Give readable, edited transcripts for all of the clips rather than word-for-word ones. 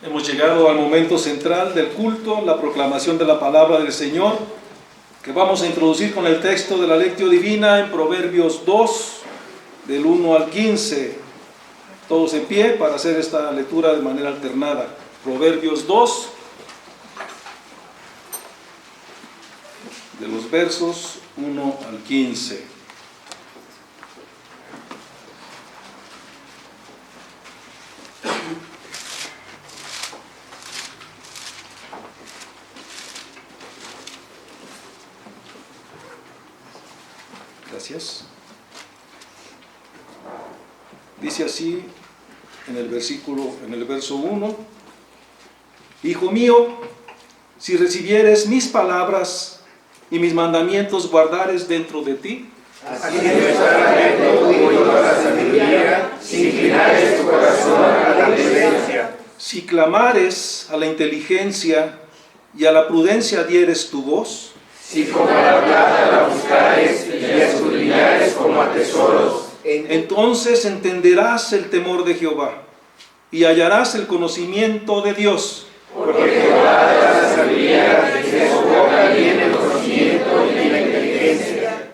Hemos llegado al momento central del culto, la proclamación de la palabra del Señor, que vamos a introducir con el texto de la Lectio Divina en Proverbios 2, del 1 al 15. Todos en pie para hacer esta lectura de manera alternada. Proverbios 2, de los versos 1 al 15. Gracias. Dice así en el verso 1: Hijo mío, si recibieres mis palabras y mis mandamientos guardares dentro de ti, así estará dentro tuyo la sabiduría, si inclinares tu corazón a la prudencia. Si clamares a la inteligencia y a la prudencia dieres tu voz, si como a la plata la buscares y la escudriñares como a tesoros, entonces entenderás el temor de Jehová y hallarás el conocimiento de Dios. Porque Jehová da la sabiduría, y de su boca viene el conocimiento y la inteligencia.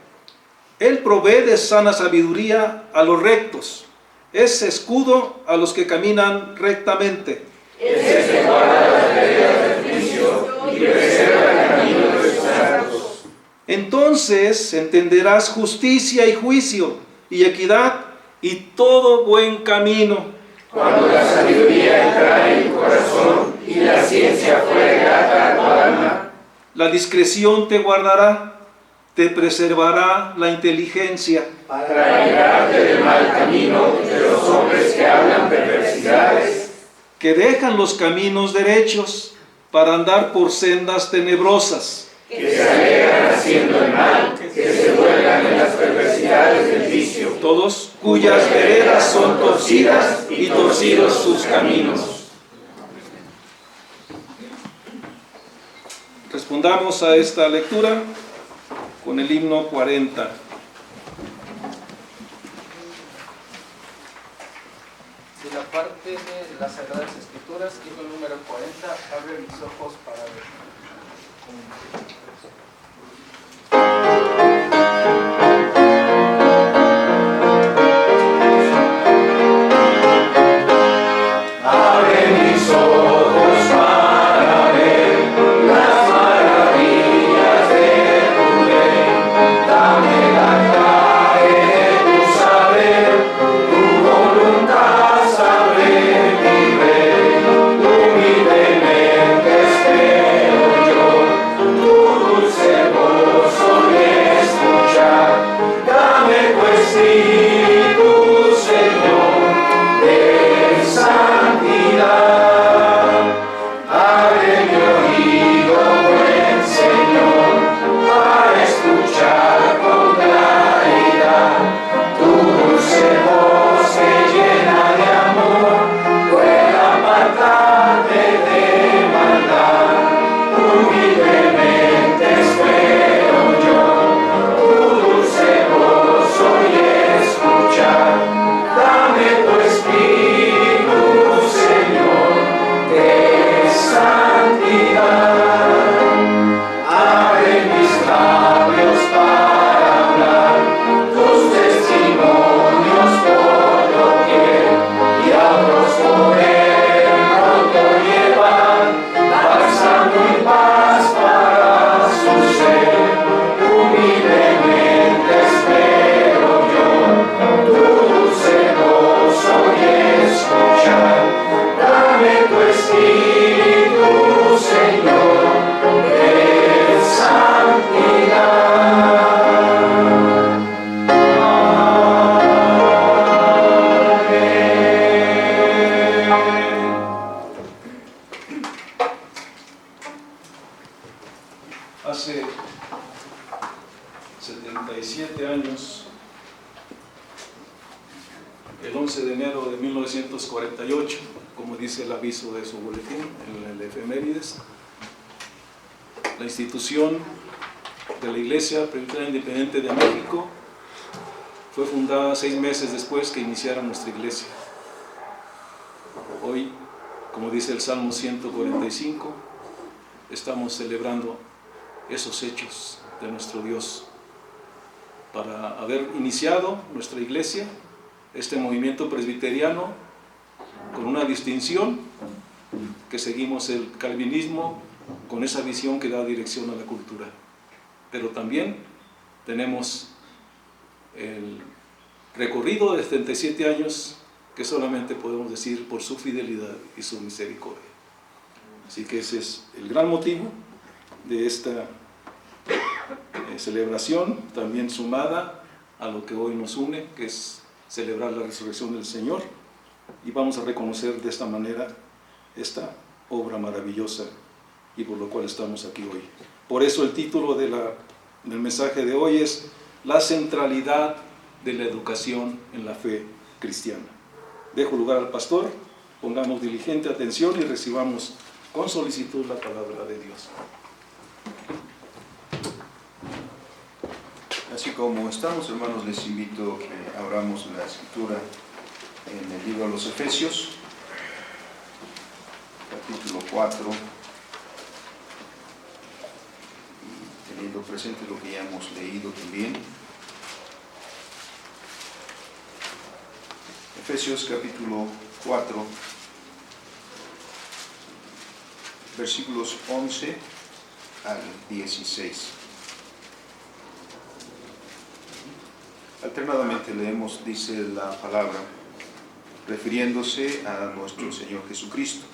Él provee de sana sabiduría a los rectos, es escudo a los que caminan rectamente. Él se guarda las veredas del juicio y preserva el camino de sus santos. Entonces entenderás justicia y juicio y equidad y todo buen camino. Cuando la sabiduría entrare en tu corazón y la ciencia fuere grata a tu alma, la discreción te guardará, te preservará la inteligencia. Para librarte del mal camino de los hombres que hablan perversidades, que dejan los caminos derechos para andar por sendas tenebrosas, que se alegran haciendo el mal, que se vuelvan en las perversidades del vicio, todos cuyas veredas son torcidas y torcidos sus caminos. Respondamos a esta lectura con el himno 40. De la parte de las Sagradas Escrituras, himno número 40, abre mis ojos para ver. abre mis ojos para ver las maravillas de tu ley, dame la clave de tu saber, tu voluntad sabré, mi rey, humildemente espero yo, tu dulce voz oí escuchar, dame tu espíritu, Señor, de santidad. Abre mi oído, buen Señor, para escuchar con claridad tu dulce voz que llena de amor, pueda apartarme de maldad. Humildemente espero yo, tu dulce voz oí escuchar, dame tu espíritu, Señor, de santidad. Abre mis labios para hablar tus testimonios por doquier, y a otros poder pronto llevar bálsamo y paz para su ser. Humildemente espero yo, tu dulce voz oí escuchar, dame tu espíritu, Señor, de santidad. Hace 77 años, el 11 de enero de 1948, como dice el aviso de su boletín, en el efemérides, la institución de la Iglesia Presbiteriana Independiente de México fue fundada 6 meses después que iniciara nuestra iglesia. Hoy Como dice el Salmo 145, estamos celebrando esos hechos de nuestro Dios para haber iniciado nuestra iglesia, este movimiento presbiteriano, con una distinción, que seguimos el calvinismo con esa visión que da dirección a la cultura. Pero también tenemos el recorrido de 77 años que solamente podemos decir por su fidelidad y su misericordia. Así que ese es el gran motivo de esta celebración, también sumada a lo que hoy nos une, que es celebrar la resurrección del Señor, y vamos a reconocer de esta manera esta obra maravillosa y por lo cual estamos aquí hoy. Por eso el título del mensaje de hoy es La centralidad de la educación en la fe cristiana. Dejo lugar al pastor, pongamos diligente atención y recibamos con solicitud la palabra de Dios. Así como estamos, hermanos, les invito a que abramos la escritura en el libro de los Efesios, capítulo 4, y teniendo presente lo que ya hemos leído también. Efesios capítulo 4, versículos 11 al 16. Alternadamente leemos, dice la palabra, refiriéndose a nuestro Señor Jesucristo.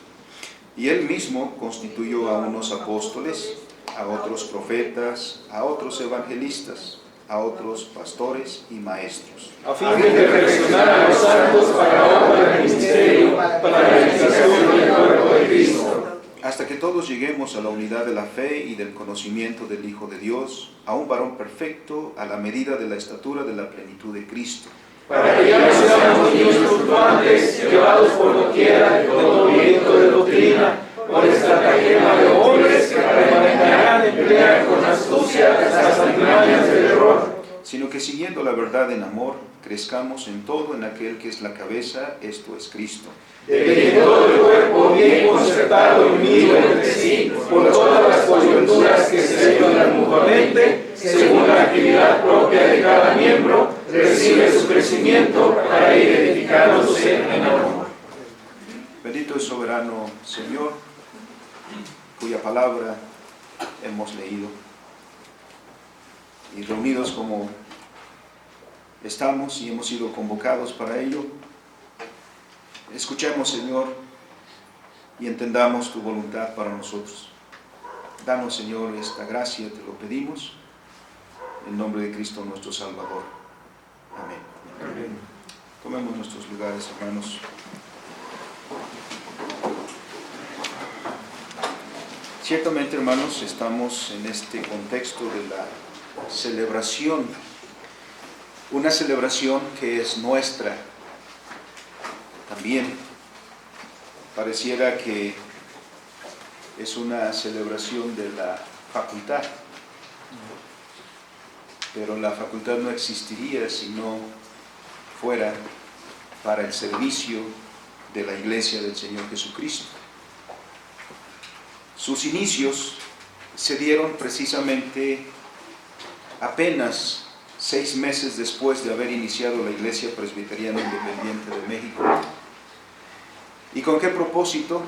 Y Él mismo constituyó a unos apóstoles, a otros profetas, a otros evangelistas, a otros pastores y maestros, A fin de perfeccionar a los santos para la obra del ministerio, para la edificación del cuerpo de Cristo, hasta que todos lleguemos a la unidad de la fe y del conocimiento del Hijo de Dios, a un varón perfecto, a la medida de la estatura de la plenitud de Cristo, para que ya no seamos niños fluctuantes, llevados por doquiera con todo viento de doctrina, por estratagema de hombres que para emplear con astucia las artimañas del error, sino que siguiendo la verdad en amor, crezcamos en todo en aquel que es la cabeza, esto es Cristo, de que todo el cuerpo bien concertado y unido entre sí, por todas las coyunturas que se ayudan mutuamente, según la actividad propia de cada miembro, recibe su crecimiento para ir edificándose en amor. Bendito y soberano Señor, cuya palabra hemos leído, y reunidos como estamos y hemos sido convocados para ello, escuchemos, Señor, y entendamos tu voluntad para nosotros. Danos, Señor, esta gracia, te lo pedimos, en nombre de Cristo nuestro Salvador. Amén. Amén. Tomemos nuestros lugares, hermanos. Ciertamente, hermanos, estamos en este contexto de la celebración, una celebración que es nuestra también. Pareciera que es una celebración de la facultad, pero la facultad no existiría si no fuera para el servicio de la Iglesia del Señor Jesucristo. Sus inicios se dieron precisamente apenas 6 meses después de haber iniciado la Iglesia Presbiteriana Independiente de México. ¿Y con qué propósito?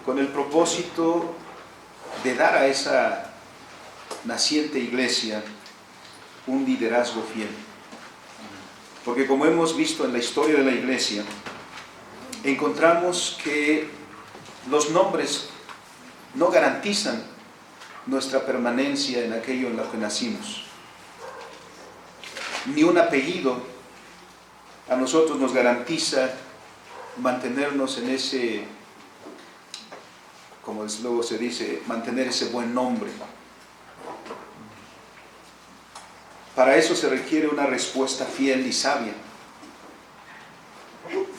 Con el propósito de dar a esa naciente iglesia un liderazgo fiel. Porque como hemos visto en la historia de la iglesia, encontramos que los nombres no garantizan nuestra permanencia en aquello en lo que nacimos. Ni un apellido a nosotros nos garantiza mantenernos en ese, como luego se dice, mantener ese buen nombre. Para eso se requiere una respuesta fiel y sabia.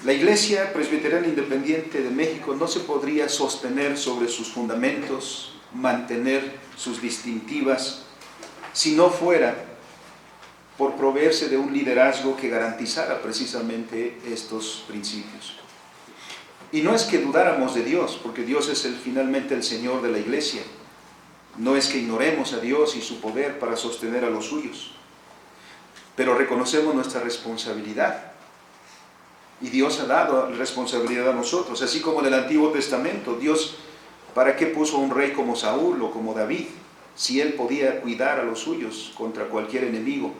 La Iglesia Presbiteriana Independiente de México no se podría sostener sobre sus fundamentos, mantener sus distintivas, si no fuera por proveerse de un liderazgo que garantizara precisamente estos principios. Y no es que dudáramos de Dios, porque Dios es finalmente el Señor de la iglesia. No es que ignoremos a Dios y su poder para sostener a los suyos, pero reconocemos nuestra responsabilidad. Y Dios ha dado responsabilidad a nosotros, así como en el Antiguo Testamento. Dios, ¿para qué puso un rey como Saúl o como David, si él podía cuidar a los suyos contra cualquier enemigo?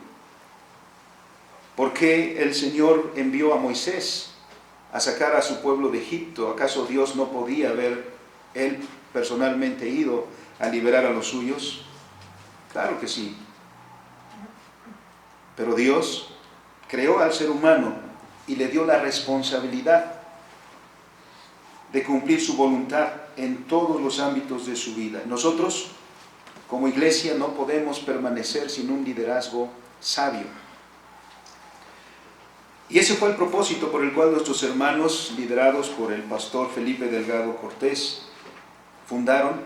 ¿Por qué el Señor envió a Moisés a sacar a su pueblo de Egipto? ¿Acaso Dios no podía haber él personalmente ido a liberar a los suyos? Claro que sí. Pero Dios creó al ser humano y le dio la responsabilidad de cumplir su voluntad en todos los ámbitos de su vida. Nosotros, como iglesia, no podemos permanecer sin un liderazgo sabio. Y ese fue el propósito por el cual nuestros hermanos, liderados por el pastor Felipe Delgado Cortés, fundaron,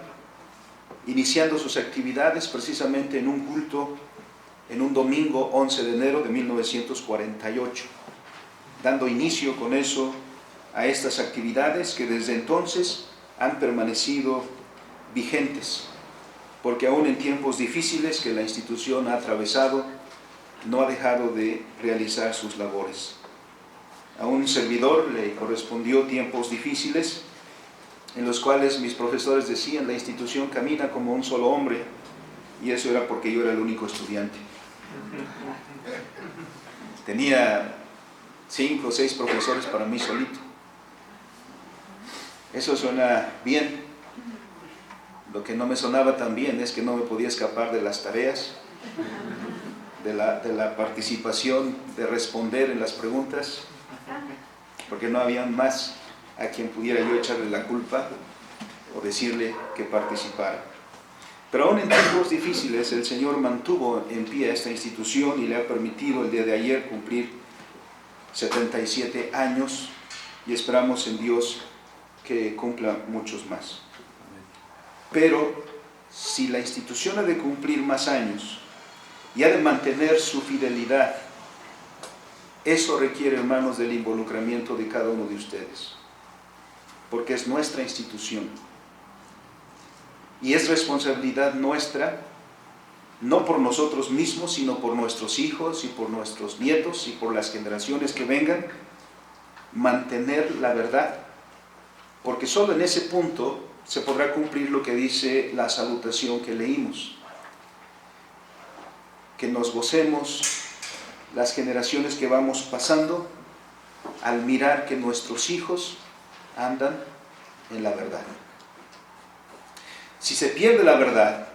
iniciando sus actividades precisamente en un culto, en un domingo 11 de enero de 1948, dando inicio con eso a estas actividades que desde entonces han permanecido vigentes, porque aún en tiempos difíciles que la institución ha atravesado, no ha dejado de realizar sus labores. A un servidor le correspondió tiempos difíciles en los cuales mis profesores decían: la institución camina como un solo hombre, y eso era porque yo era el único estudiante. Tenía 5 o 6 profesores para mí solito. Eso suena bien. Lo que no me sonaba tan bien es que no me podía escapar de las tareas, de la participación, de responder en las preguntas, porque no había más a quien pudiera yo echarle la culpa o decirle que participara. Pero aún en tiempos difíciles el Señor mantuvo en pie a esta institución y le ha permitido el día de ayer cumplir 77 años, y esperamos en Dios que cumpla muchos más. Pero si la institución ha de cumplir más años y ha de mantener su fidelidad, eso requiere, hermanos, del involucramiento de cada uno de ustedes, porque es nuestra institución y es responsabilidad nuestra, no por nosotros mismos, sino por nuestros hijos y por nuestros nietos y por las generaciones que vengan, mantener la verdad, porque solo en ese punto se podrá cumplir lo que dice la salutación que leímos: que nos gocemos las generaciones que vamos pasando al mirar que nuestros hijos andan en la verdad. Si se pierde la verdad,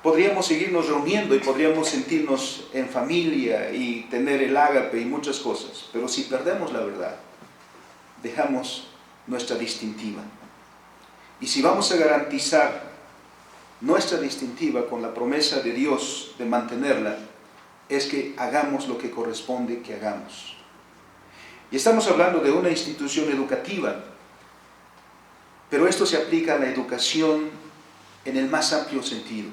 podríamos seguirnos reuniendo y podríamos sentirnos en familia y tener el ágape y muchas cosas, pero si perdemos la verdad, dejamos nuestra distintiva. Y si vamos a garantizar nuestra distintiva con la promesa de Dios de mantenerla, es que hagamos lo que corresponde que hagamos. Y estamos hablando de una institución educativa, pero esto se aplica a la educación en el más amplio sentido.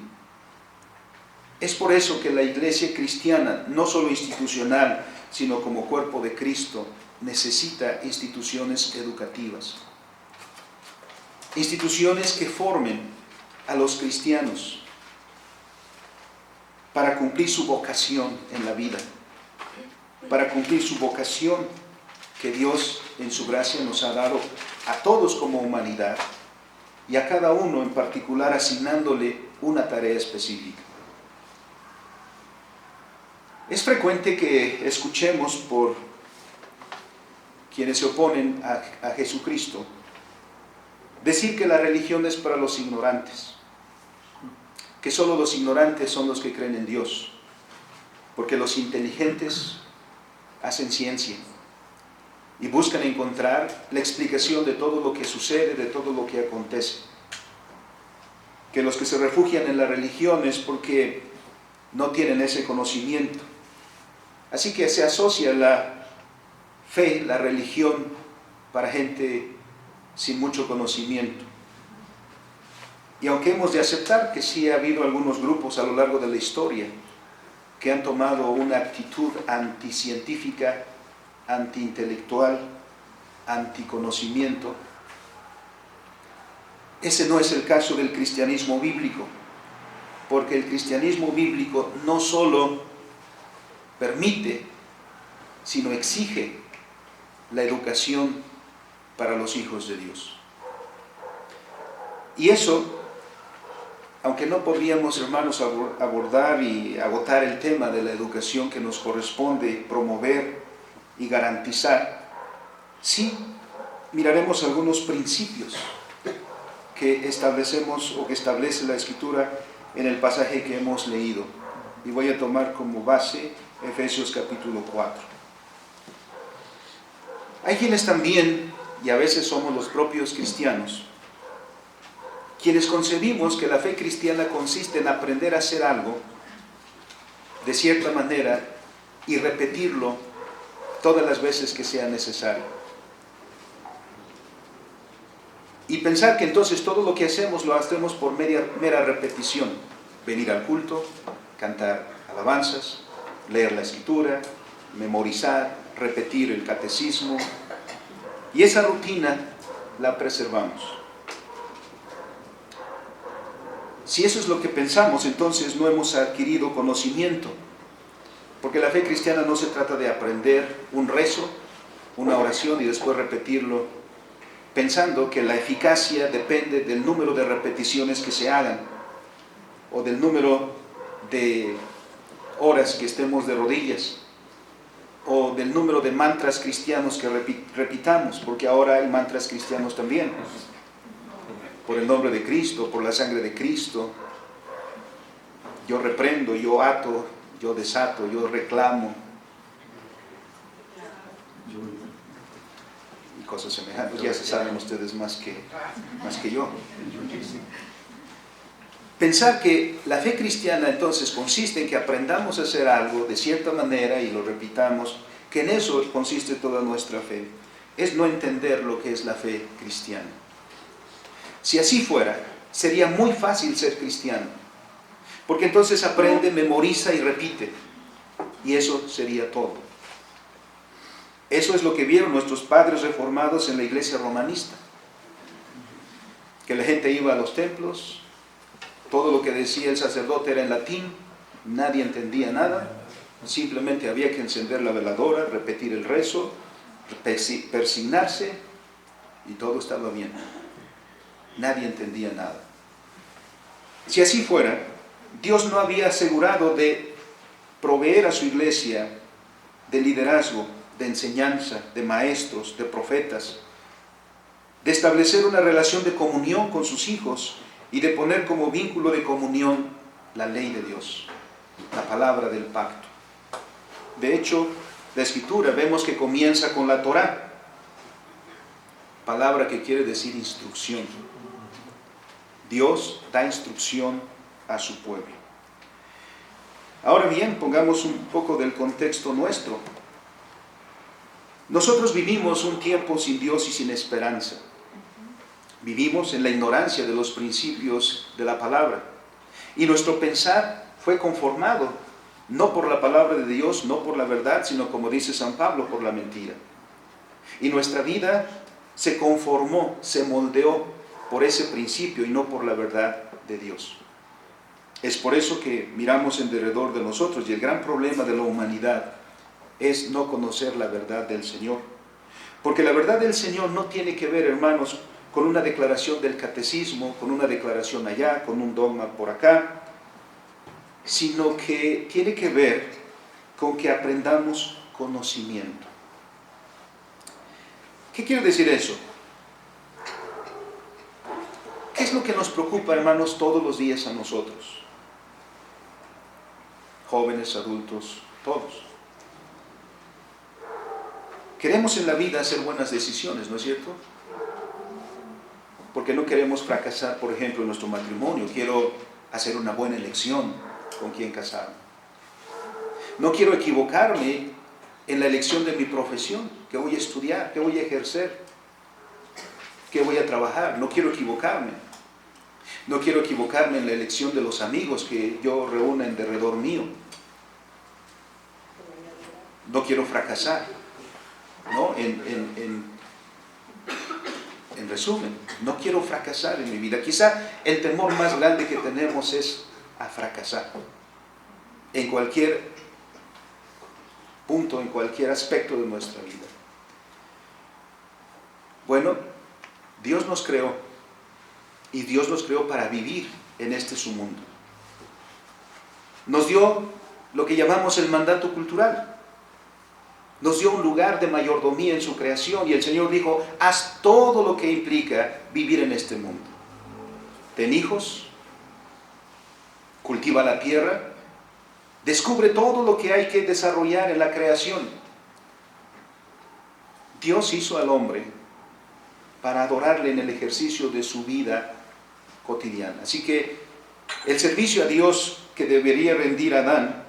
Es por eso que la iglesia cristiana, no solo institucional, sino como cuerpo de Cristo, necesita instituciones educativas. Instituciones que formen a los cristianos para cumplir su vocación en la vida, para cumplir su vocación que Dios en su gracia nos ha dado a todos como humanidad, y a cada uno en particular asignándole una tarea específica. Es frecuente que escuchemos por quienes se oponen a Jesucristo decir que la religión es para los ignorantes, que solo los ignorantes son los que creen en Dios, porque los inteligentes hacen ciencia y buscan encontrar la explicación de todo lo que sucede, de todo lo que acontece. Que los que se refugian en la religión es porque no tienen ese conocimiento. Así que se asocia la fe, la religión, para gente sin mucho conocimiento. Y aunque hemos de aceptar que sí ha habido algunos grupos a lo largo de la historia que han tomado una actitud anticientífica, antiintelectual, anticonocimiento. Ese no es el caso del cristianismo bíblico, porque el cristianismo bíblico no solo permite, sino exige la educación para los hijos de Dios. Y eso, aunque no podríamos, hermanos, abordar y agotar el tema de la educación que nos corresponde promover y garantizar, sí miraremos algunos principios que establecemos o que establece la Escritura en el pasaje que hemos leído. Y voy a tomar como base Efesios capítulo 4. Hay quienes también, y a veces somos los propios cristianos, quienes concebimos que la fe cristiana consiste en aprender a hacer algo de cierta manera y repetirlo todas las veces que sea necesario. Y pensar que entonces todo lo que hacemos lo hacemos por mera repetición. Venir al culto, cantar alabanzas, leer la Escritura, memorizar, repetir el catecismo. Y esa rutina la preservamos. Si eso es lo que pensamos, entonces no hemos adquirido conocimiento. Porque la fe cristiana no se trata de aprender un rezo, una oración y después repetirlo, pensando que la eficacia depende del número de repeticiones que se hagan o del número de horas que estemos de rodillas o del número de mantras cristianos que repitamos, porque ahora hay mantras cristianos también. Por el nombre de Cristo, por la sangre de Cristo, yo reprendo, yo ato, yo desato, yo reclamo, y cosas semejantes. Ya se saben ustedes más que yo. Pensar que la fe cristiana entonces consiste en que aprendamos a hacer algo de cierta manera y lo repitamos, que en eso consiste toda nuestra fe, es no entender lo que es la fe cristiana. Si así fuera, sería muy fácil ser cristiano, porque entonces aprende, memoriza y repite, y eso sería todo. Eso es lo que vieron nuestros padres reformados en la iglesia romanista, que la gente iba a los templos, todo lo que decía el sacerdote era en latín, nadie entendía nada, simplemente había que encender la veladora, repetir el rezo, persignarse, y todo estaba bien. Nadie entendía nada. Si así fuera, Dios no había asegurado de proveer a su iglesia de liderazgo, de enseñanza, de maestros, de profetas, de establecer una relación de comunión con sus hijos y de poner como vínculo de comunión la ley de Dios, la palabra del pacto. De hecho, la Escritura vemos que comienza con la Torá, palabra que quiere decir instrucción. Dios da instrucción a su pueblo. Ahora bien, pongamos un poco del contexto nuestro. Nosotros vivimos un tiempo sin Dios y sin esperanza. Vivimos en la ignorancia de los principios de la palabra. Y nuestro pensar fue conformado, no por la palabra de Dios, no por la verdad, sino, como dice San Pablo, por la mentira. Y nuestra vida se conformó, se moldeó por ese principio y no por la verdad de Dios. Es por eso que miramos en derredor de nosotros, y el gran problema de la humanidad es no conocer la verdad del Señor. Porque la verdad del Señor no tiene que ver, hermanos, con una declaración del catecismo, con una declaración allá, con un dogma por acá, sino que tiene que ver con que aprendamos conocimiento. ¿Qué quiere decir eso? ¿Qué es lo que nos preocupa, hermanos, todos los días a nosotros? Jóvenes, adultos, todos. Queremos en la vida hacer buenas decisiones, ¿no es cierto? Porque no queremos fracasar, por ejemplo, en nuestro matrimonio. Quiero hacer una buena elección con quién casarme. No quiero equivocarme en la elección de mi profesión, que voy a estudiar, que voy a ejercer, que voy a trabajar. No quiero equivocarme. No quiero equivocarme en la elección de los amigos que yo reúna en derredor mío. No quiero fracasar, ¿no? en En resumen, no quiero fracasar en mi vida. Quizá el temor más grande que tenemos es a fracasar. En cualquier punto, en cualquier aspecto de nuestra vida. Bueno, Dios nos creó. Y Dios nos creó para vivir en este su mundo. Nos dio lo que llamamos el mandato cultural. Nos dio un lugar de mayordomía en su creación y el Señor dijo, haz todo lo que implica vivir en este mundo. Ten hijos, cultiva la tierra, descubre todo lo que hay que desarrollar en la creación. Dios hizo al hombre para adorarle en el ejercicio de su vida cotidiana. Así que el servicio a Dios que debería rendir Adán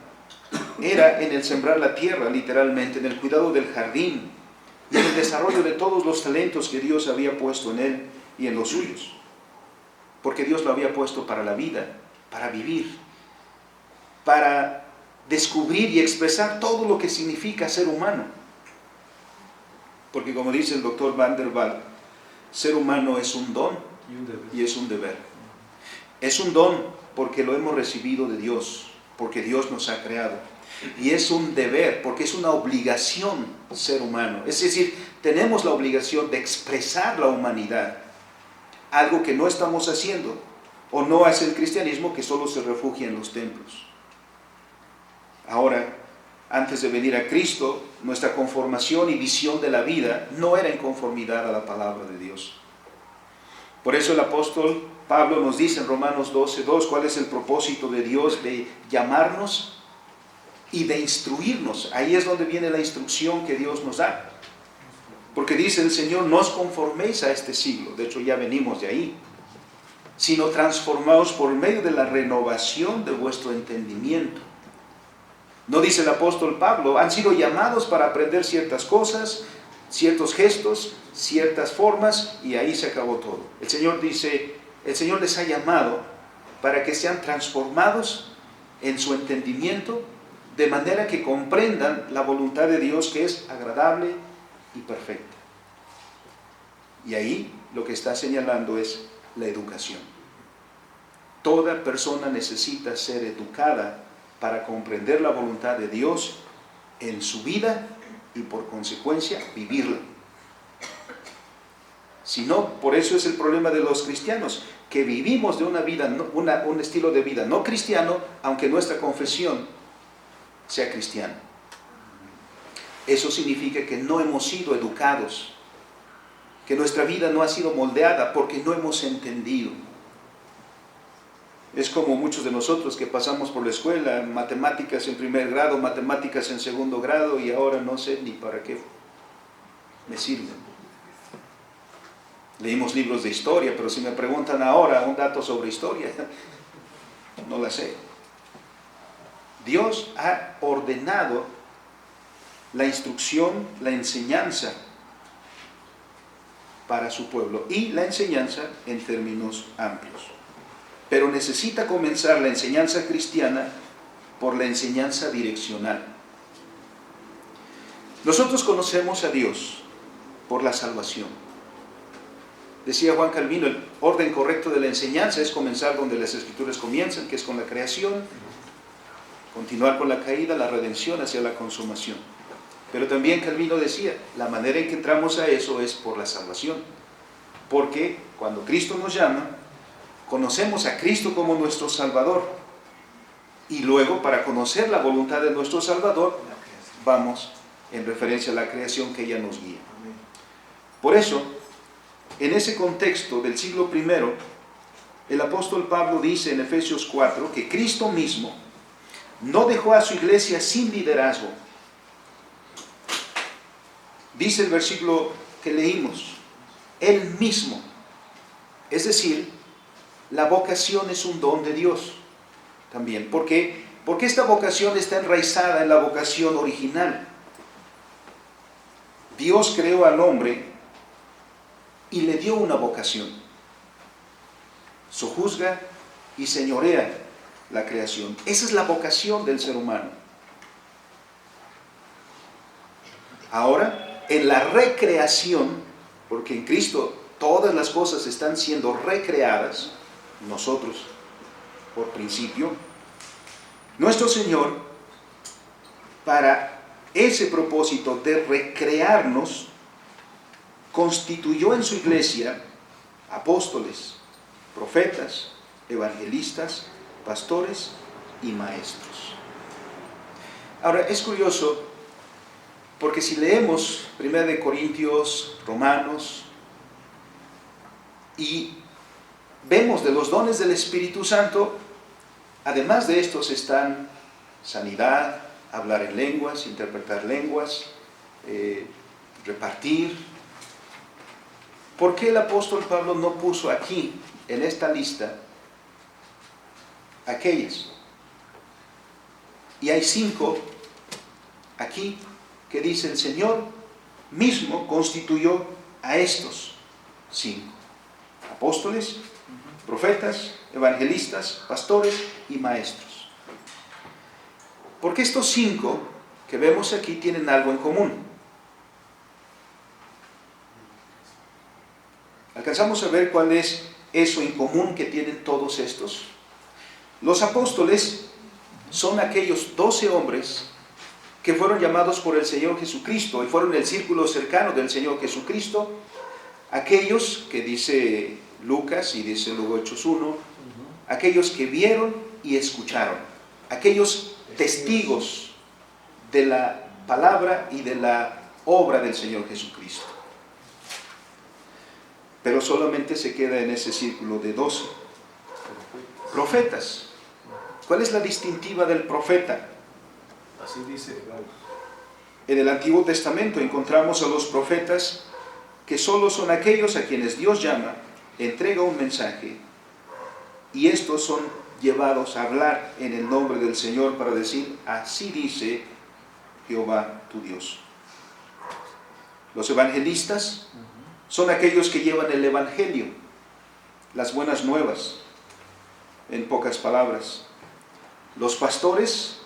era en el sembrar la tierra, literalmente, en el cuidado del jardín y en el desarrollo de todos los talentos que Dios había puesto en él y en los suyos. Porque Dios lo había puesto para la vida, para vivir, para descubrir y expresar todo lo que significa ser humano. Porque como dice el doctor Van der Waal, ser humano es un don y es un deber. Es un don porque lo hemos recibido de Dios, porque Dios nos ha creado. Y es un deber, porque es una obligación ser humano. Es decir, tenemos la obligación de expresar la humanidad, algo que no estamos haciendo, o no hace el cristianismo que solo se refugia en los templos. Ahora, antes de venir a Cristo, nuestra conformación y visión de la vida no era en conformidad a la palabra de Dios. Por eso el apóstol Pablo nos dice en Romanos 12:2 cuál es el propósito de Dios de llamarnos y de instruirnos. Ahí es donde viene la instrucción que Dios nos da. Porque dice el Señor, no os conforméis a este siglo. De hecho, ya venimos de ahí. Sino transformaos por medio de la renovación de vuestro entendimiento. No dice el apóstol Pablo, han sido llamados para aprender ciertas cosas, ciertos gestos, ciertas formas, y ahí se acabó todo. El Señor dice, el Señor les ha llamado para que sean transformados en su entendimiento, de manera que comprendan la voluntad de Dios que es agradable y perfecta. Y ahí lo que está señalando es la educación. Toda persona necesita ser educada para comprender la voluntad de Dios en su vida y por consecuencia vivirla. Si no, por eso es el problema de los cristianos, que vivimos de una vida, un estilo de vida no cristiano, aunque nuestra confesión sea cristiana. Eso significa que no hemos sido educados, que nuestra vida no ha sido moldeada porque no hemos entendido. Es como muchos de nosotros que pasamos por la escuela, matemáticas en primer grado, matemáticas en segundo grado, y ahora no sé ni para qué me sirven. Leímos libros de historia, pero si me preguntan ahora un dato sobre historia, no la sé. Dios ha ordenado la instrucción, la enseñanza para su pueblo, y la enseñanza en términos amplios. Pero necesita comenzar la enseñanza cristiana por la enseñanza direccional. Nosotros conocemos a Dios por la salvación. Decía Juan Calvino, el orden correcto de la enseñanza es comenzar donde las Escrituras comienzan, que es con la creación, continuar con la caída, la redención hacia la consumación. Pero también Calvino decía, la manera en que entramos a eso es por la salvación. Porque cuando Cristo nos llama, conocemos a Cristo como nuestro Salvador. Y luego, para conocer la voluntad de nuestro Salvador, vamos en referencia a la creación que ella nos guía. Por eso, en ese contexto del siglo I, el apóstol Pablo dice en Efesios 4 que Cristo mismo no dejó a su iglesia sin liderazgo. Dice el versículo que leímos, Él mismo. Es decir, la vocación es un don de Dios también. ¿Por qué? Porque esta vocación está enraizada en la vocación original. Dios creó al hombre y le dio una vocación. Sojuzga y señorea la creación. Esa es la vocación del ser humano. Ahora, en la recreación, porque en Cristo todas las cosas están siendo recreadas, nosotros, por principio, nuestro Señor, para ese propósito de recrearnos, constituyó en su iglesia apóstoles, profetas, evangelistas, pastores y maestros. Ahora, es curioso, porque si leemos 1 Corintios, Romanos, y vemos de los dones del Espíritu Santo, además de estos están sanidad, hablar en lenguas, interpretar lenguas, repartir. ¿Por qué el apóstol Pablo no puso aquí, en esta lista, aquellas? Y hay 5 aquí que dice el Señor mismo constituyó a estos 5: apóstoles, profetas, evangelistas, pastores y maestros. Porque estos 5 que vemos aquí tienen algo en común. ¿Alcanzamos a ver cuál es eso en común que tienen todos estos? Los apóstoles son aquellos 12 hombres que fueron llamados por el Señor Jesucristo y fueron el círculo cercano del Señor Jesucristo, aquellos que dice Lucas y dice luego Hechos 1, aquellos que vieron y escucharon, aquellos testigos de la palabra y de la obra del Señor Jesucristo. Pero solamente se queda en ese círculo de 12. Profetas. ¿Cuál es la distintiva del profeta? Así dice. En el Antiguo Testamento encontramos a los profetas que solo son aquellos a quienes Dios llama, entrega un mensaje, y estos son llevados a hablar en el nombre del Señor para decir: así dice Jehová tu Dios. Los evangelistas son aquellos que llevan el evangelio, las buenas nuevas, en pocas palabras. Los pastores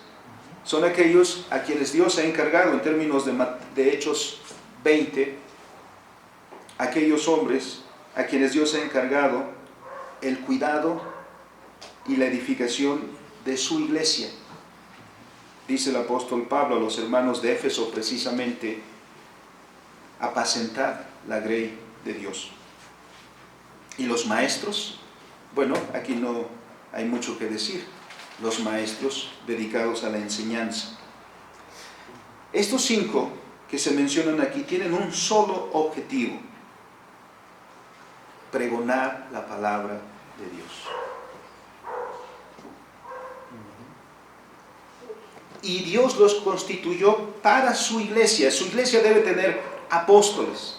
son aquellos a quienes Dios ha encargado, en términos de Hechos 20, aquellos hombres a quienes Dios ha encargado el cuidado y la edificación de su iglesia. Dice el apóstol Pablo a los hermanos de Éfeso precisamente: apacentad la grey de Dios. Y los maestros, bueno, aquí no hay mucho que decir. Los maestros dedicados a la enseñanza. Estos 5 que se mencionan aquí tienen un solo objetivo: pregonar la palabra de Dios. Y Dios los constituyó para su iglesia. Su iglesia debe tener apóstoles,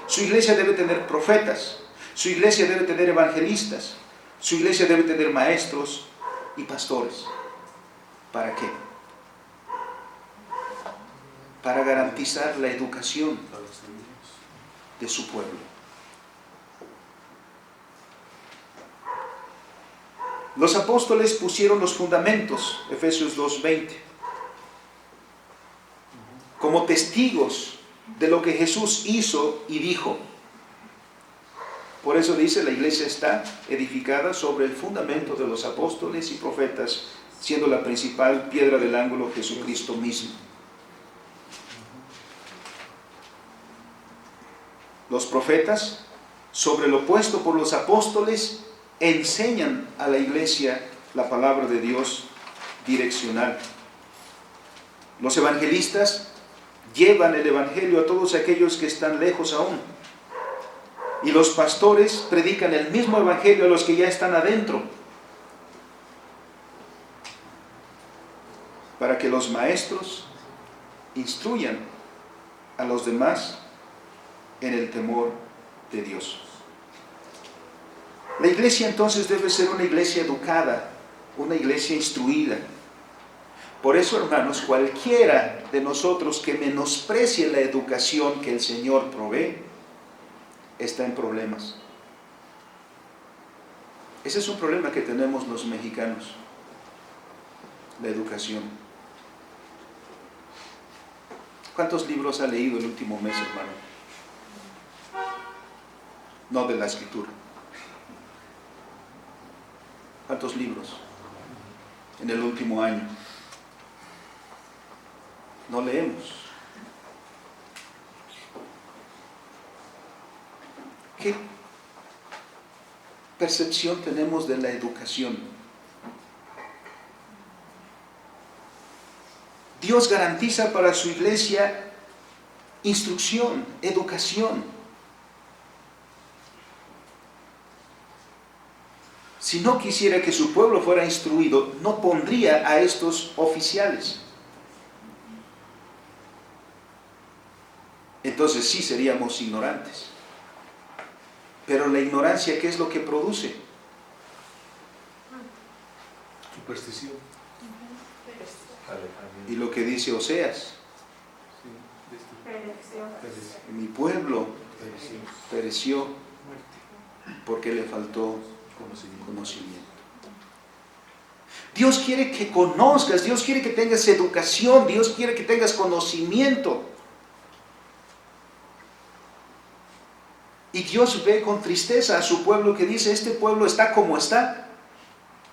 su iglesia debe tener profetas, su iglesia debe tener evangelistas, su iglesia debe tener maestros y pastores. ¿Para qué? Para garantizar la educación de su pueblo. Los apóstoles pusieron los fundamentos, Efesios 2:20, como testigos de lo que Jesús hizo y dijo. Por eso dice: la iglesia está edificada sobre el fundamento de los apóstoles y profetas, siendo la principal piedra del ángulo Jesucristo mismo. Los profetas, sobre lo puesto por los apóstoles, enseñan a la iglesia la palabra de Dios direccional. Los evangelistas llevan el evangelio a todos aquellos que están lejos aún. Y los pastores predican el mismo evangelio a los que ya están adentro, para que los maestros instruyan a los demás en el temor de Dios. La iglesia entonces debe ser una iglesia educada, una iglesia instruida. Por eso, hermanos, cualquiera de nosotros que menosprecie la educación que el Señor provee, está en problemas. Ese es un problema que tenemos los mexicanos, la educación. ¿Cuántos libros ha leído el último mes, hermano? no de la Escritura. ¿Cuántos libros en el último año no leemos? ¿Qué percepción tenemos de la educación? Dios garantiza para su iglesia instrucción, educación. Si no quisiera que su pueblo fuera instruido, no pondría a estos oficiales. Entonces sí seríamos ignorantes. Pero la ignorancia, ¿qué es lo que produce? Superstición. Y lo que dice Oseas, mi pueblo pereció porque le faltó conocimiento. Dios quiere que conozcas, Dios quiere que tengas educación, Dios quiere que tengas conocimiento. Y Dios ve con tristeza a su pueblo que dice, este pueblo está como está.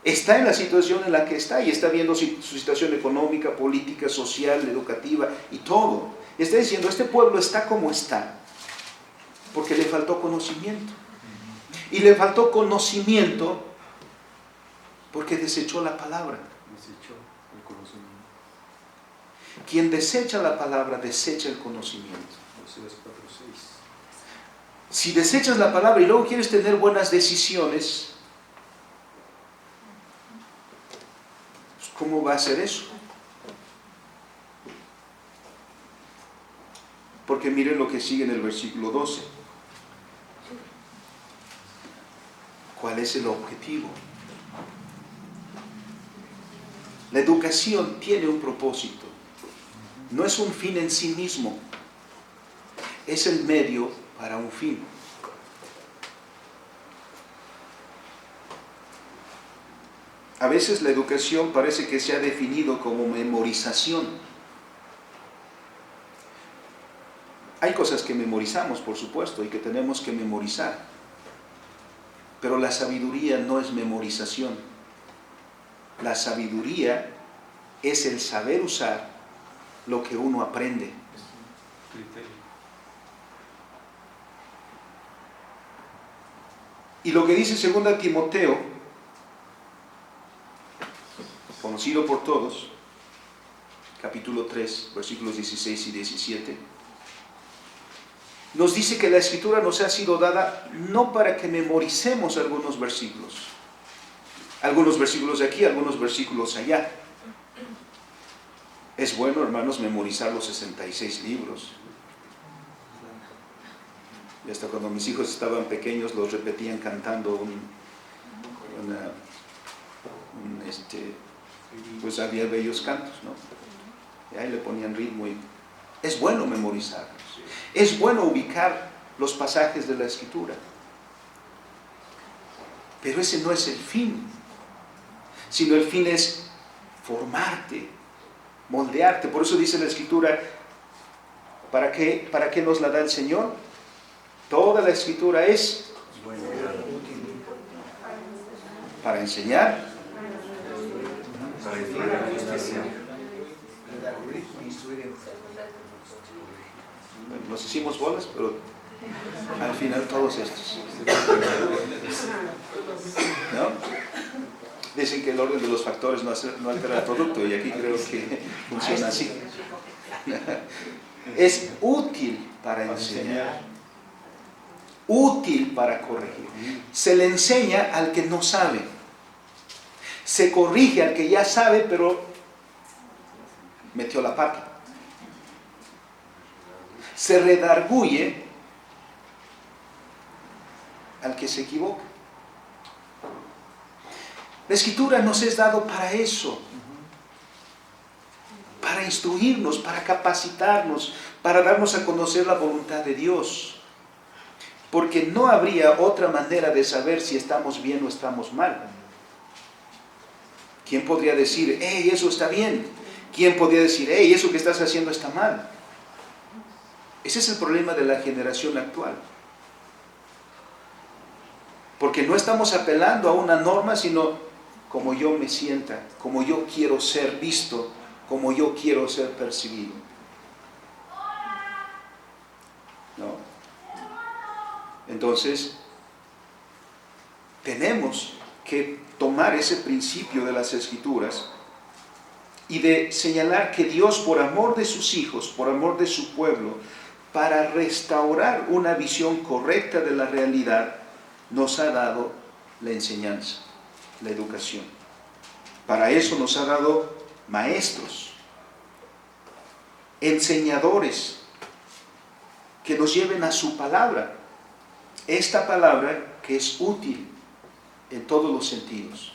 Está en la situación en la que está y está viendo su situación económica, política, social, educativa y todo. Está diciendo, este pueblo está como está porque le faltó conocimiento. Y le faltó conocimiento porque desechó la palabra. Desechó el conocimiento. Quien desecha la palabra, desecha el conocimiento. Oseas 4:6. Si desechas la palabra y luego quieres tener buenas decisiones, pues ¿cómo va a ser eso? Porque miren lo que sigue en el versículo 12. ¿Cuál es el objetivo? La educación tiene un propósito. No es un fin en sí mismo. Es el medio para un fin. A veces la educación parece que se ha definido como memorización. Hay cosas que memorizamos, por supuesto, y que tenemos que memorizar. Pero la sabiduría no es memorización. La sabiduría es el saber usar lo que uno aprende. Y lo que dice 2 Timoteo, conocido por todos, capítulo 3, versículos 16 y 17, nos dice que la Escritura nos ha sido dada no para que memoricemos algunos versículos de aquí, algunos versículos allá. Es bueno, hermanos, memorizar los 66 libros. Y hasta cuando mis hijos estaban pequeños los repetían cantando pues había bellos cantos, ¿no? Y ahí le ponían ritmo y es bueno memorizarlos. Es bueno ubicar los pasajes de la Escritura. Pero ese no es el fin, sino el fin es formarte, moldearte. Por eso dice la Escritura, ¿para qué nos la da el Señor? Toda la Escritura es para enseñar, nos hicimos bolas, pero al final todos estos, ¿no? Dicen que el orden de los factores no altera el producto, y aquí creo que funciona así. Es útil para enseñar, útil para corregir. Se le enseña al que no sabe, se corrige al que ya sabe pero metió la pata, se redarguye al que se equivoca. La Escritura nos es dado para eso, para instruirnos, para capacitarnos, para darnos a conocer la voluntad de Dios. Porque no habría otra manera de saber si estamos bien o estamos mal. ¿Quién podría decir, hey, eso está bien? ¿Quién podría decir, hey, eso que estás haciendo está mal? Ese es el problema de la generación actual. Porque no estamos apelando a una norma, sino como yo me sienta, como yo quiero ser visto, como yo quiero ser percibido. ¿No? Entonces, tenemos que tomar ese principio de las Escrituras y de señalar que Dios, por amor de sus hijos, por amor de su pueblo, para restaurar una visión correcta de la realidad, nos ha dado la enseñanza, la educación. Para eso nos ha dado maestros, enseñadores, que nos lleven a su palabra. Esta palabra que es útil en todos los sentidos,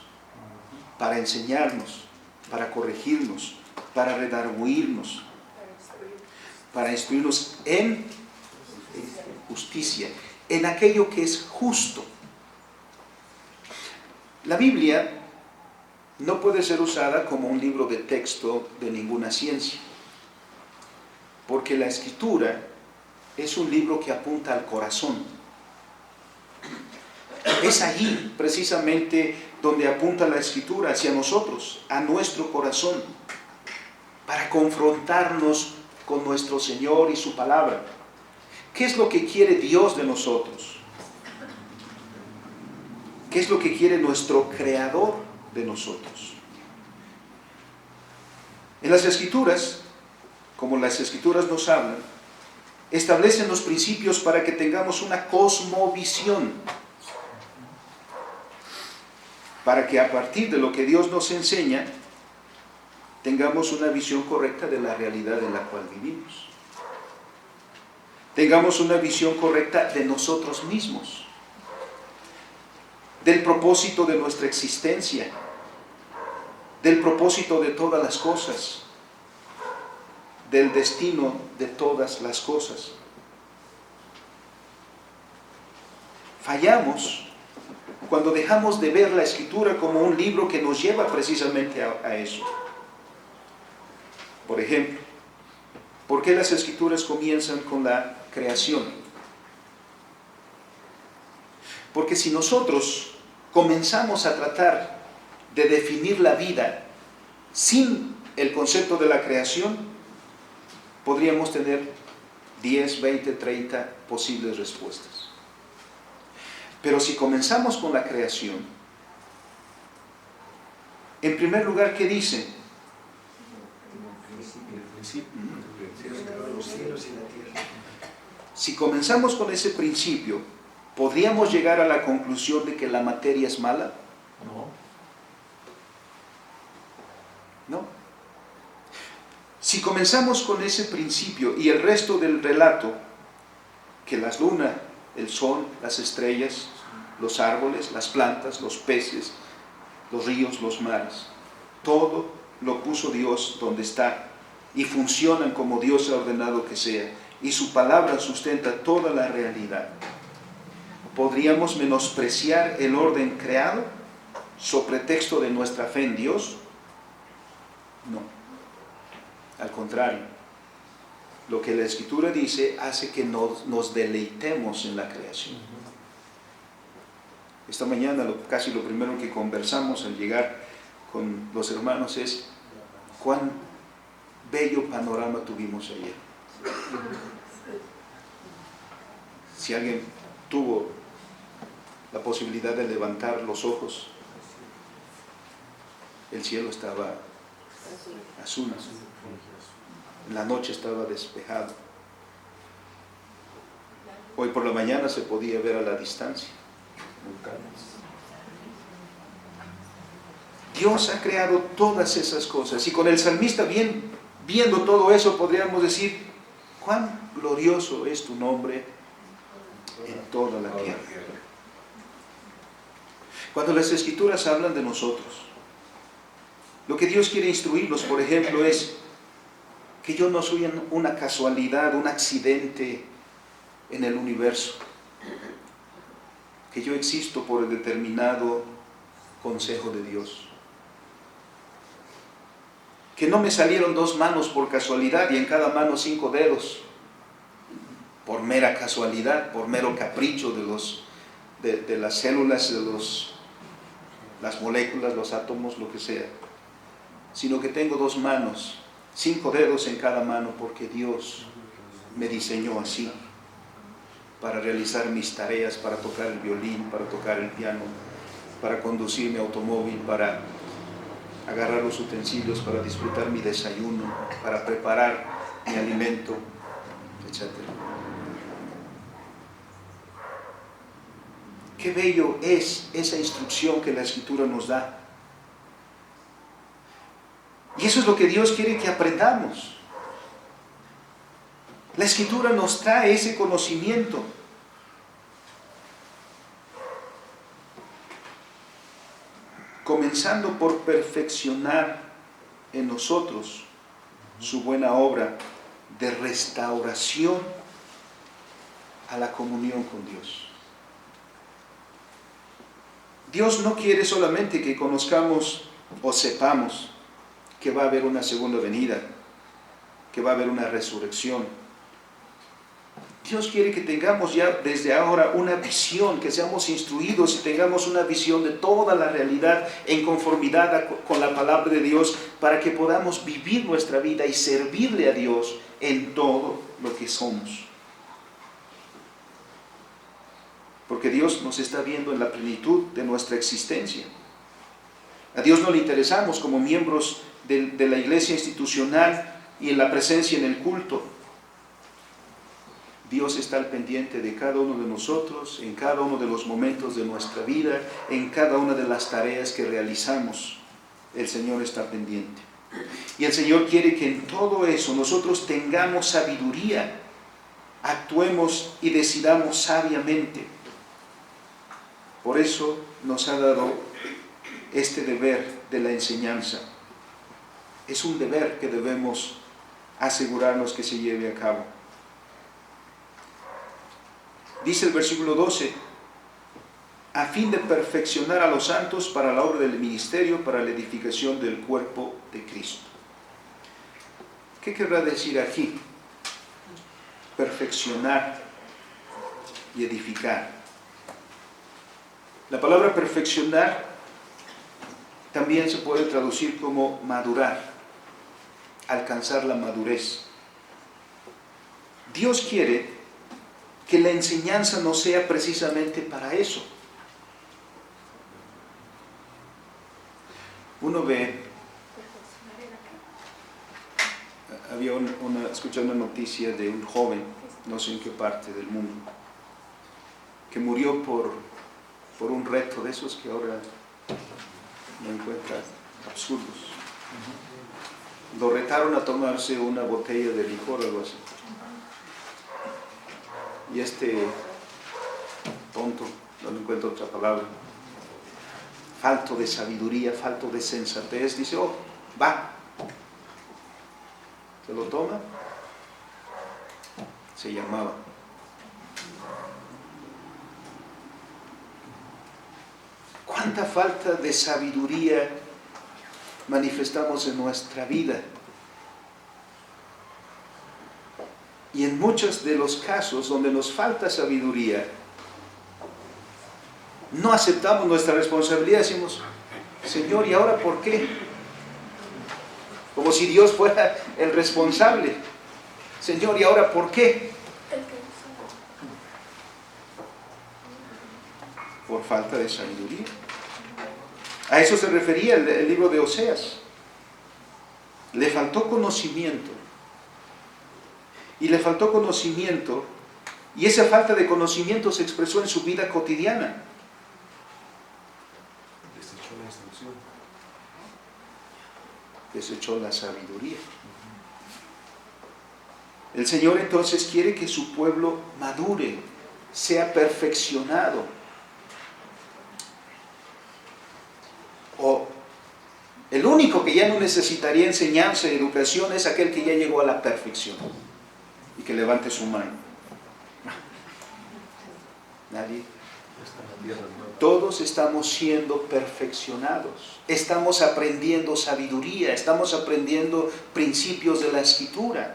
para enseñarnos, para corregirnos, para redarguirnos, para instruirnos en justicia, en aquello que es justo. La Biblia no puede ser usada como un libro de texto de ninguna ciencia, porque la Escritura es un libro que apunta al corazón. Es allí precisamente donde apunta la Escritura hacia nosotros, a nuestro corazón, para confrontarnos con nuestro Señor y su palabra. ¿Qué es lo que quiere Dios de nosotros? ¿Qué es lo que quiere nuestro Creador de nosotros? En las Escrituras, como las Escrituras nos hablan, establecen los principios para que tengamos una cosmovisión, para que a partir de lo que Dios nos enseña, tengamos una visión correcta de la realidad en la cual vivimos. Tengamos una visión correcta de nosotros mismos, del propósito de nuestra existencia, del propósito de todas las cosas, del destino de todas las cosas. Fallamos cuando dejamos de ver la Escritura como un libro que nos lleva precisamente a eso. Por ejemplo, ¿por qué las Escrituras comienzan con la creación? Porque si nosotros comenzamos a tratar de definir la vida sin el concepto de la creación, podríamos tener 10, 20, 30 posibles respuestas. Pero si comenzamos con la creación, en primer lugar, ¿qué dice? Si comenzamos con ese principio, ¿podríamos llegar a la conclusión de que la materia es mala? No. Si comenzamos con ese principio y el resto del relato, que las lunas, el sol, las estrellas, los árboles, las plantas, los peces, los ríos, los mares, todo lo puso Dios donde está y funcionan como Dios ha ordenado que sea, y su palabra sustenta toda la realidad. ¿Podríamos menospreciar el orden creado sobre pretexto de nuestra fe en Dios? No. Al contrario, lo que la Escritura dice hace que nos deleitemos en la creación. Esta mañana casi lo primero que conversamos al llegar con los hermanos es cuán bello panorama tuvimos ayer. Si alguien tuvo la posibilidad de levantar los ojos, el cielo estaba azul, la noche estaba despejado. Hoy por la mañana se podía ver a la distancia. Dios ha creado todas esas cosas, y con el salmista viendo todo eso podríamos decir, cuán glorioso es tu nombre en toda la tierra. Cuando las Escrituras hablan de nosotros, lo que Dios quiere instruirnos, por ejemplo, es que yo no soy una casualidad, un accidente en el universo, que yo existo por el determinado consejo de Dios, que no me salieron 2 manos por casualidad y en cada mano 5 dedos por mera casualidad, por mero capricho de las células, de las moléculas, los átomos, lo que sea, sino que tengo 2 manos, 5 dedos en cada mano, porque Dios me diseñó así, para realizar mis tareas, para tocar el violín, para tocar el piano, para conducir mi automóvil, para agarrar los utensilios, para disfrutar mi desayuno, para preparar mi alimento, etc. Qué bello es esa instrucción que la Escritura nos da. Y eso es lo que Dios quiere que aprendamos. La Escritura nos trae ese conocimiento. Comenzando por perfeccionar en nosotros su buena obra de restauración a la comunión con Dios. Dios no quiere solamente que conozcamos o sepamos que va a haber una segunda venida, que va a haber una resurrección. Dios quiere que tengamos ya desde ahora una visión, que seamos instruidos y tengamos una visión de toda la realidad en conformidad con la palabra de Dios, para que podamos vivir nuestra vida y servirle a Dios en todo lo que somos. Porque Dios nos está viendo en la plenitud de nuestra existencia. A Dios no le interesamos como miembros de la iglesia institucional y en la presencia en el culto. Dios está al pendiente de cada uno de nosotros, en cada uno de los momentos de nuestra vida, en cada una de las tareas que realizamos. El Señor está pendiente. Y el Señor quiere que en todo eso nosotros tengamos sabiduría, actuemos y decidamos sabiamente. Por eso nos ha dado este deber de la enseñanza. Es un deber que debemos asegurarnos que se lleve a cabo. Dice el versículo 12, a fin de perfeccionar a los santos para la obra del ministerio, para la edificación del cuerpo de Cristo. ¿Qué querrá decir aquí? Perfeccionar y edificar. La palabra perfeccionar también se puede traducir como madurar, alcanzar la madurez. Dios quiere que la enseñanza no sea precisamente para eso. Uno ve, escuché una noticia de un joven, no sé en qué parte del mundo, que murió por un reto de esos que ahora no encuentran absurdos. Lo retaron a tomarse una botella de licor o algo así. Y este tonto, no encuentro otra palabra, falto de sabiduría, falto de sensatez, dice, oh, va. Se lo toma. Se llamaba. ¿Cuánta falta de sabiduría manifestamos en nuestra vida? Y en muchos de los casos donde nos falta sabiduría, no aceptamos nuestra responsabilidad, decimos, Señor, ¿y ahora por qué? Como si Dios fuera el responsable. Señor, ¿y ahora por qué? Por falta de sabiduría. A eso se refería el libro de Oseas. Le faltó conocimiento. Y le faltó conocimiento, y esa falta de conocimiento se expresó en su vida cotidiana. Desechó la instrucción. Desechó la sabiduría. El Señor entonces quiere que su pueblo madure, sea perfeccionado. O el único que ya no necesitaría enseñanza y educación es aquel que ya llegó a la perfección. Y que levante su mano. Nadie. Todos estamos siendo perfeccionados. Estamos aprendiendo sabiduría, estamos aprendiendo principios de la Escritura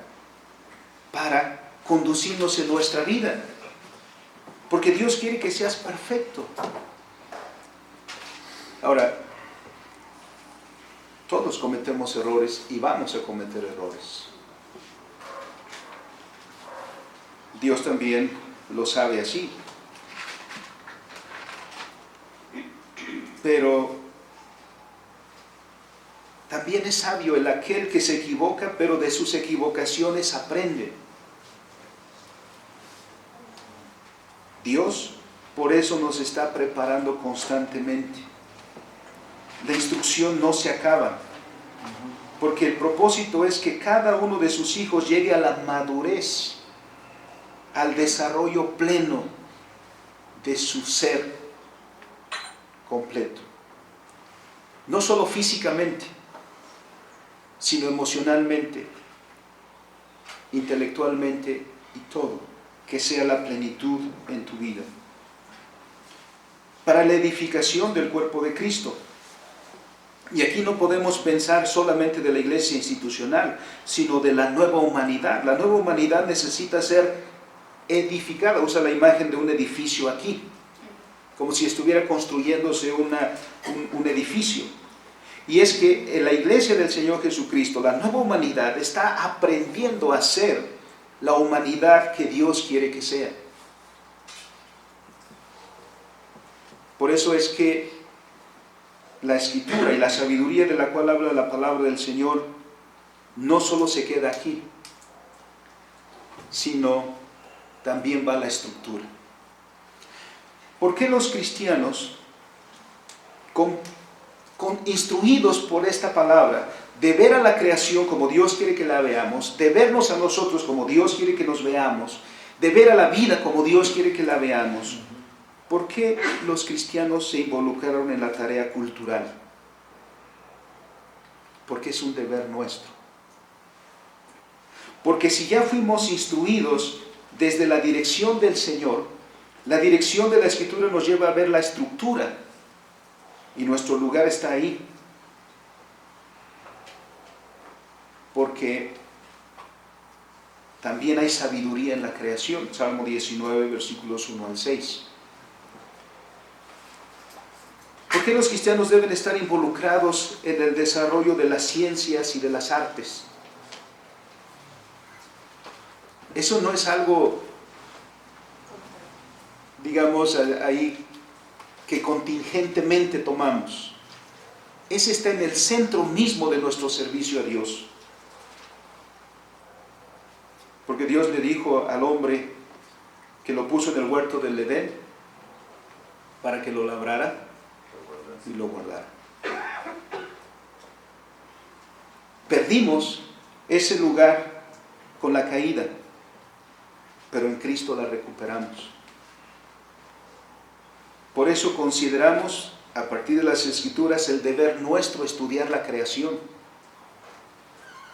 para conducirnos en nuestra vida. Porque Dios quiere que seas perfecto. Ahora, todos cometemos errores y vamos a cometer errores. Dios también lo sabe así. Pero también es sabio el aquel que se equivoca, pero de sus equivocaciones aprende. Dios por eso nos está preparando constantemente. La instrucción no se acaba, porque el propósito es que cada uno de sus hijos llegue a la madurez, al desarrollo pleno de su ser completo. No solo físicamente, sino emocionalmente, intelectualmente y todo, que sea la plenitud en tu vida. Para la edificación del cuerpo de Cristo. Y aquí no podemos pensar solamente de la iglesia institucional, sino de la nueva humanidad. La nueva humanidad necesita ser edificada. Usa la imagen de un edificio aquí, como si estuviera construyéndose un edificio. Y es que en la iglesia del Señor Jesucristo, la nueva humanidad está aprendiendo a ser la humanidad que Dios quiere que sea. Por eso es que la escritura y la sabiduría de la cual habla la palabra del Señor no solo se queda aquí, sino también va a la estructura. ¿Por qué los cristianos, instruidos por esta palabra, de ver a la creación como Dios quiere que la veamos, de vernos a nosotros como Dios quiere que nos veamos, de ver a la vida como Dios quiere que la veamos, ¿por qué los cristianos se involucraron en la tarea cultural? Porque es un deber nuestro. Porque si ya fuimos instruidos desde la dirección del Señor, la dirección de la Escritura nos lleva a ver la estructura y nuestro lugar está ahí. Porque también hay sabiduría en la creación. Salmo 19, versículos 1 al 6. ¿Por qué los cristianos deben estar involucrados en el desarrollo de las ciencias y de las artes? Eso no es algo, digamos, ahí que contingentemente tomamos. Ese está en el centro mismo de nuestro servicio a Dios. Porque Dios le dijo al hombre que lo puso en el huerto del Edén para que lo labrara y lo guardara. Perdimos ese lugar con la caída, pero en Cristo la recuperamos. Por eso consideramos, a partir de las Escrituras, el deber nuestro estudiar la creación,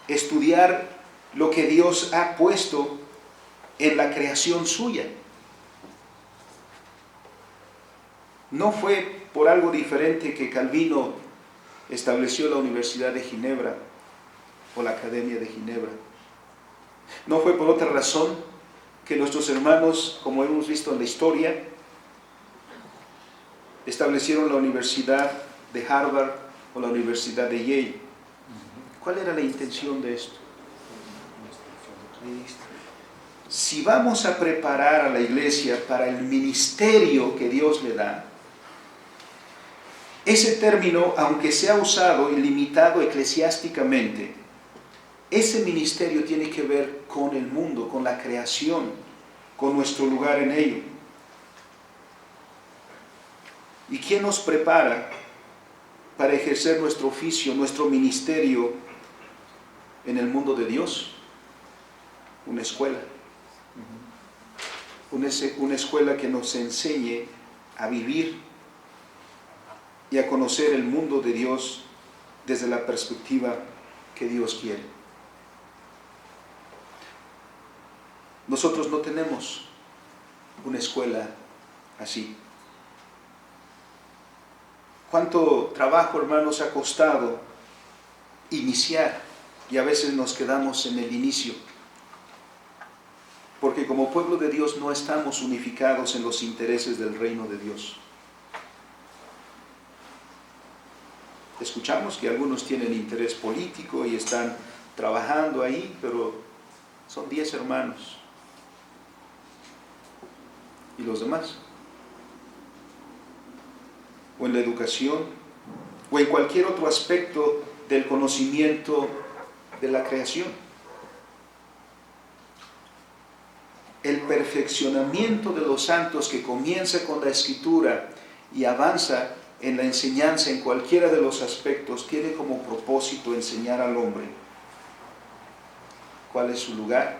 estudiar lo que Dios ha puesto en la creación suya. No fue por algo diferente que Calvino estableció la Universidad de Ginebra o la Academia de Ginebra. No fue por otra razón que nuestros hermanos, como hemos visto en la historia, establecieron la Universidad de Harvard o la Universidad de Yale. ¿Cuál era la intención de esto? Si vamos a preparar a la iglesia para el ministerio que Dios le da, ese término, aunque sea usado y limitado eclesiásticamente, ese ministerio tiene que ver con el mundo, con la creación, con nuestro lugar en ello. ¿Y quién nos prepara para ejercer nuestro oficio, nuestro ministerio en el mundo de Dios? Una escuela. Una escuela que nos enseñe a vivir y a conocer el mundo de Dios desde la perspectiva que Dios quiere. Nosotros no tenemos una escuela así. ¿Cuánto trabajo, hermanos, ha costado iniciar? Y a veces nos quedamos en el inicio. Porque como como pueblo de Dios no estamos unificados en los intereses del reino de Dios. Escuchamos que algunos tienen interés político y están trabajando ahí, pero son 10 hermanos. ¿Y los demás? O en la educación, o en cualquier otro aspecto del conocimiento de la creación. El perfeccionamiento de los santos que comienza con la Escritura y avanza en la enseñanza en cualquiera de los aspectos, tiene como propósito enseñar al hombre cuál es su lugar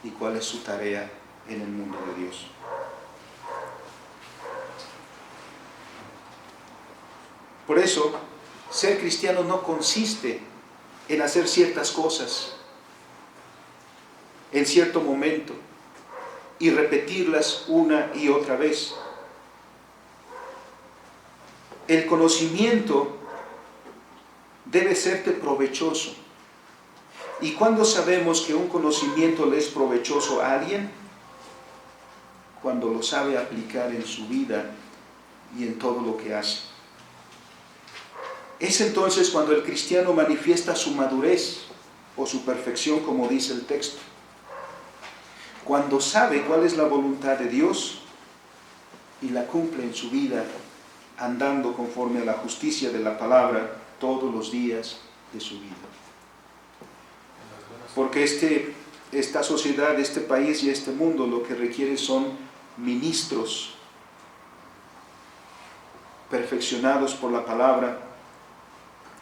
y cuál es su tarea en el mundo de Dios. Por eso, ser cristiano no consiste en hacer ciertas cosas en cierto momento y repetirlas una y otra vez. El conocimiento debe serte provechoso. ¿Y cuándo sabemos que un conocimiento le es provechoso a alguien? Cuando lo sabe aplicar en su vida y en todo lo que hace. Es entonces cuando el cristiano manifiesta su madurez o su perfección, como dice el texto. Cuando sabe cuál es la voluntad de Dios y la cumple en su vida, andando conforme a la justicia de la palabra todos los días de su vida. Porque esta sociedad, este país y este mundo lo que requiere son ministros perfeccionados por la palabra,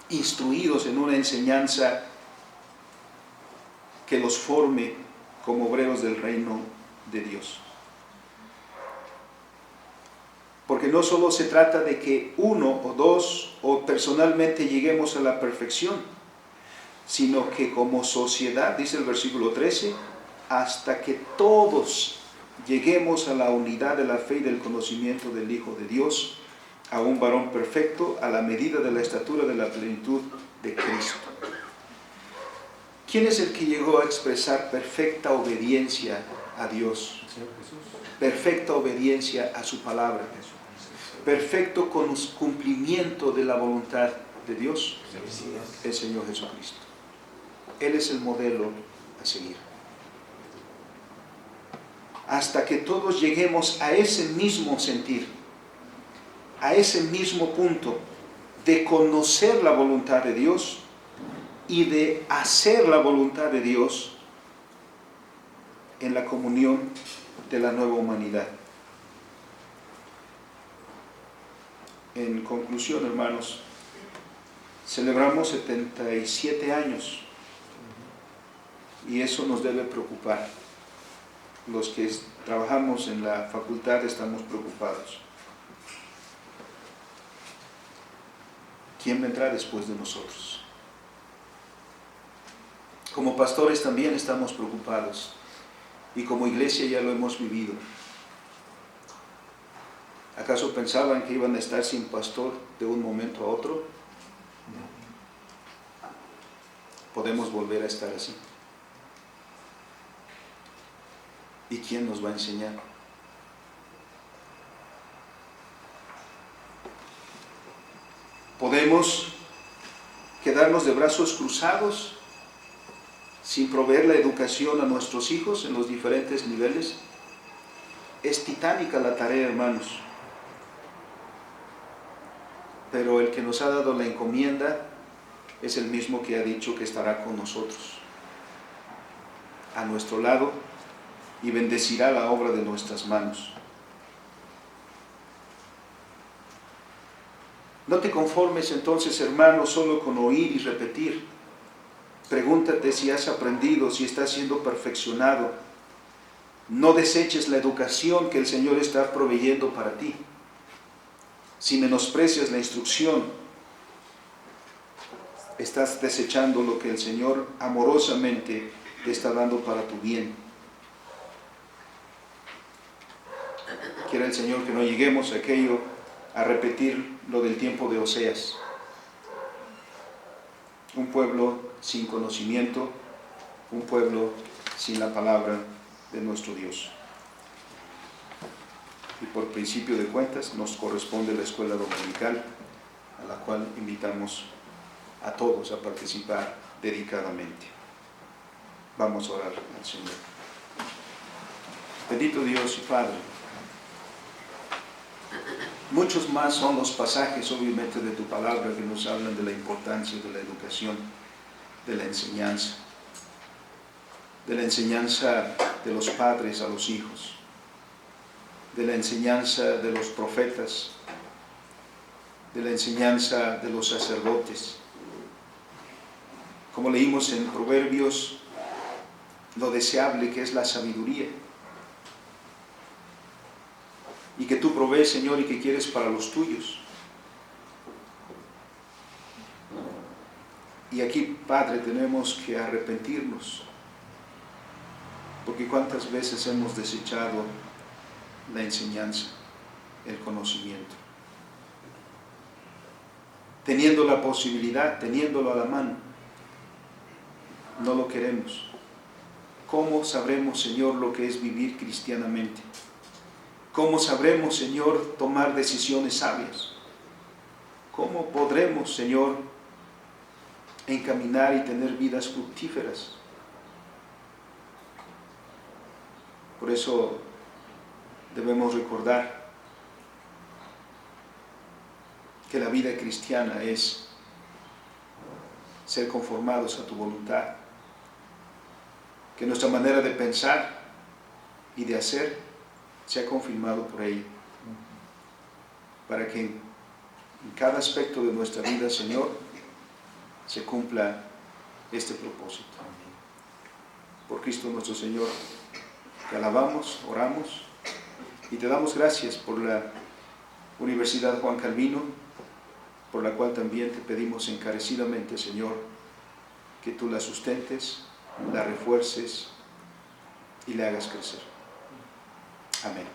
instruidos en una enseñanza que los forme como obreros del reino de Dios. Porque no solo se trata de que uno o dos o personalmente lleguemos a la perfección, sino que como sociedad, dice el versículo 13, hasta que todos lleguemos a la unidad de la fe y del conocimiento del Hijo de Dios, a un varón perfecto, a la medida de la estatura de la plenitud de Cristo. ¿Quién es el que llegó a expresar perfecta obediencia a Dios? Perfecta obediencia a su palabra. Perfecto cumplimiento de la voluntad de Dios. El Señor Jesucristo. Él es el modelo a seguir. Hasta que todos lleguemos a ese mismo sentir, a ese mismo punto de conocer la voluntad de Dios y de hacer la voluntad de Dios en la comunión de la nueva humanidad. En conclusión, hermanos, celebramos 77 años y eso nos debe preocupar. Los que trabajamos en la facultad estamos preocupados. ¿Quién vendrá después de nosotros? Como pastores también estamos preocupados y como iglesia ya lo hemos vivido. ¿Acaso pensaban que iban a estar sin pastor de un momento a otro? Podemos volver a estar así. ¿Y quién nos va a enseñar? ¿Podemos quedarnos de brazos cruzados sin proveer la educación a nuestros hijos en los diferentes niveles? Es titánica la tarea, hermanos. Pero el que nos ha dado la encomienda es el mismo que ha dicho que estará con nosotros, a nuestro lado, y bendecirá la obra de nuestras manos. No te conformes entonces, hermano, solo con oír y repetir. Pregúntate si has aprendido, si estás siendo perfeccionado. No deseches la educación que el Señor está proveyendo para ti. Si menosprecias la instrucción, estás desechando lo que el Señor amorosamente te está dando para tu bien. Quiera el Señor que no lleguemos a repetir lo del tiempo de Oseas. Un pueblo sin conocimiento, un pueblo sin la palabra de nuestro Dios. Y por principio de cuentas nos corresponde la escuela dominical, a la cual invitamos a todos a participar dedicadamente. Vamos a orar al Señor. Bendito Dios y Padre, muchos más son los pasajes, obviamente, de tu palabra que nos hablan de la importancia de la educación, de la enseñanza de los padres a los hijos, de la enseñanza de los profetas, de la enseñanza de los sacerdotes. Como leímos en Proverbios, lo deseable que es la sabiduría, y que tú provees, Señor, y que quieres para los tuyos. Y aquí, Padre, tenemos que arrepentirnos, porque cuántas veces hemos desechado la enseñanza, el conocimiento. Teniendo la posibilidad, teniéndolo a la mano, no lo queremos. ¿Cómo sabremos, Señor, lo que es vivir cristianamente? ¿Cómo sabremos, Señor, tomar decisiones sabias? ¿Cómo podremos, Señor, encaminar y tener vidas fructíferas? Por eso debemos recordar que la vida cristiana es ser conformados a tu voluntad, que nuestra manera de pensar y de hacer sea confirmado por ella, para que en cada aspecto de nuestra vida, Señor, se cumpla este propósito. Por Cristo nuestro Señor, te alabamos, oramos y te damos gracias por la Universidad Juan Calvino, por la cual también te pedimos encarecidamente, Señor, que tú la sustentes, la refuerces y la hagas crecer. Amén.